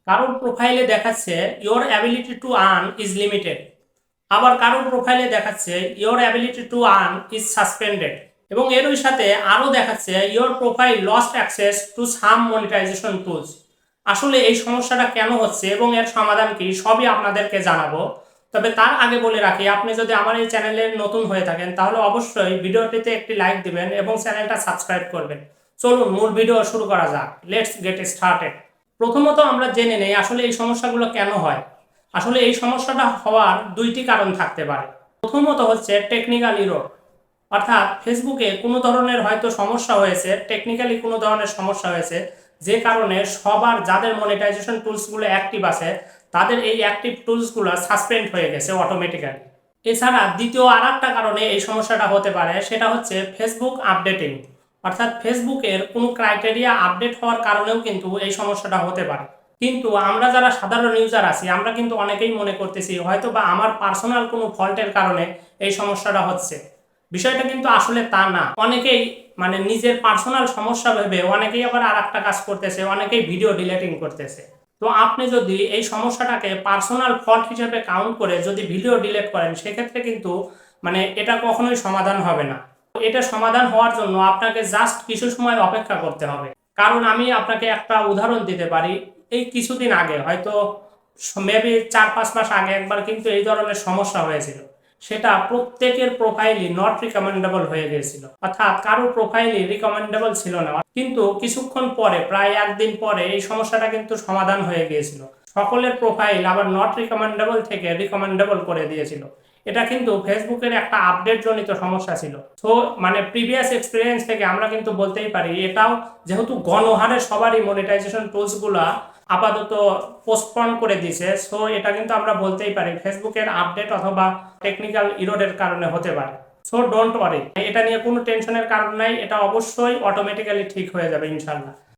কারোর প্রোফাইলে দেখাচ্ছে your ability to earn is limited, আবার কারোর প্রোফাইলে দেখাচ্ছে your ability to earn is suspended, এবং এরই সাথে আরও দেখাচ্ছে your profile lost access to some monetisation tools. আসলে এই সমস্যাটা কেন হচ্ছে এবং এর সমাধান কি সবই আপনাদেরকে জানাবো। তবে তার আগে বলে রাখি, আপনি যদি আমার এই চ্যানেলে নতুন হয়ে থাকেন তাহলে অবশ্যই ভিডিওটিতে একটি লাইক দিবেন এবং চ্যানেলটা সাবস্ক্রাইব করবেন। চলুন মূল ভিডিও শুরু করা যাক। Let's get started. প্রথমত আমরা জেনে নেই আসলে এই সমস্যাগুলো কেন হয়। আসলে এই সমস্যাটা হওয়ার দুইটি কারণ থাকতে পারে। প্রথমত হচ্ছে টেকনিক্যাল ইরর, অর্থাৎ ফেসবুকে কোনো ধরনের হয়তো সমস্যা হয়েছে, টেকনিক্যালি কোনো ধরনের সমস্যা হয়েছে, যে কারণে সবার যাদের মনিটাইজেশন টুলসগুলো অ্যাক্টিভ আছে তাদের এই অ্যাক্টিভ টুলসগুলো সাসপেন্ড হয়ে গেছে অটোমেটিক্যালি। এছাড়া দ্বিতীয় আর একটা কারণে এই সমস্যাটা হতে পারে, সেটা হচ্ছে ফেসবুক আপডেটিং, অর্থাৎ ফেসবুকের কোনো ক্রাইটেরিয়া আপডেট হওয়ার কারণেও কিন্তু এই সমস্যাটা হতে পারে। কিন্তু আমরা যারা সাধারণ ইউজার আছি আমরা কিন্তু অনেকেই মনে করতেছি হয়তো বা আমার পার্সোনাল কোনো ফল্টের কারণে এই সমস্যাটা হচ্ছে। বিষয়টা কিন্তু আসলে তা না। অনেকেই নিজের পার্সোনাল সমস্যা ভেবে অনেকেই আবার আর একটা কাজ করতেছে, অনেকেই ভিডিও ডিলিটিং করতেছে। তো আপনি যদি এই সমস্যাটাকে পার্সোনাল ফল্ট হিসেবে কাউন্ট করে যদি ভিডিও ডিলিট করেন সেক্ষেত্রে কিন্তু এটা কখনোই সমাধান হবে না। এটা সমাধান হওয়ার জন্য আপনাকে জাস্ট কিছু সময় অপেক্ষা করতে হবে। কারণ আমি আপনাকে একটা উদাহরণ দিতে পারি। এই কিছুদিন আগে হয়তো মেবি 4-5 মাস আগে একবার কিন্তু এই ধরনের সমস্যা হয়েছিল। সেটা প্রত্যেকের প্রোফাইলই নট রিকমেন্ডেবল হয়ে গিয়েছিল, অর্থাৎ কারোর প্রোফাইলই রিকমেন্ডেবল ছিল না। কিন্তু কিছুক্ষণ পরে, প্রায় একদিন পরে এই সমস্যাটা কিন্তু সমাধান হয়ে গিয়েছিল। সকলের প্রোফাইল আবার নট রিকমেন্ডেবল থেকে রিকমেন্ডেবল করে দিয়েছিল। এটা কিন্তু ফেসবুকের একটা আপডেট জনিত সমস্যা ছিল। তো প্রিভিয়াস এক্সপিরিয়েন্স থেকে আমরা কিন্তু বলতেই পারি এটাও, যেহেতু গণহারে সবারই মনিটাইজেশন টুলসগুলা আপাতত পোস্টপন করে দিয়েছে, সো এটা কিন্তু আমরা বলতেই পারি ফেসবুকের আপডেট অথবা টেকনিক্যাল ইরোডের কারণে হতে পারে। সো ডোন্ট ওয়ারি, এটা নিয়ে কোনো টেনশনের কারণ নাই, এটা অবশ্যই অটোমেটিক্যালি ঠিক হয়ে যাবে ইনশাল্লাহ।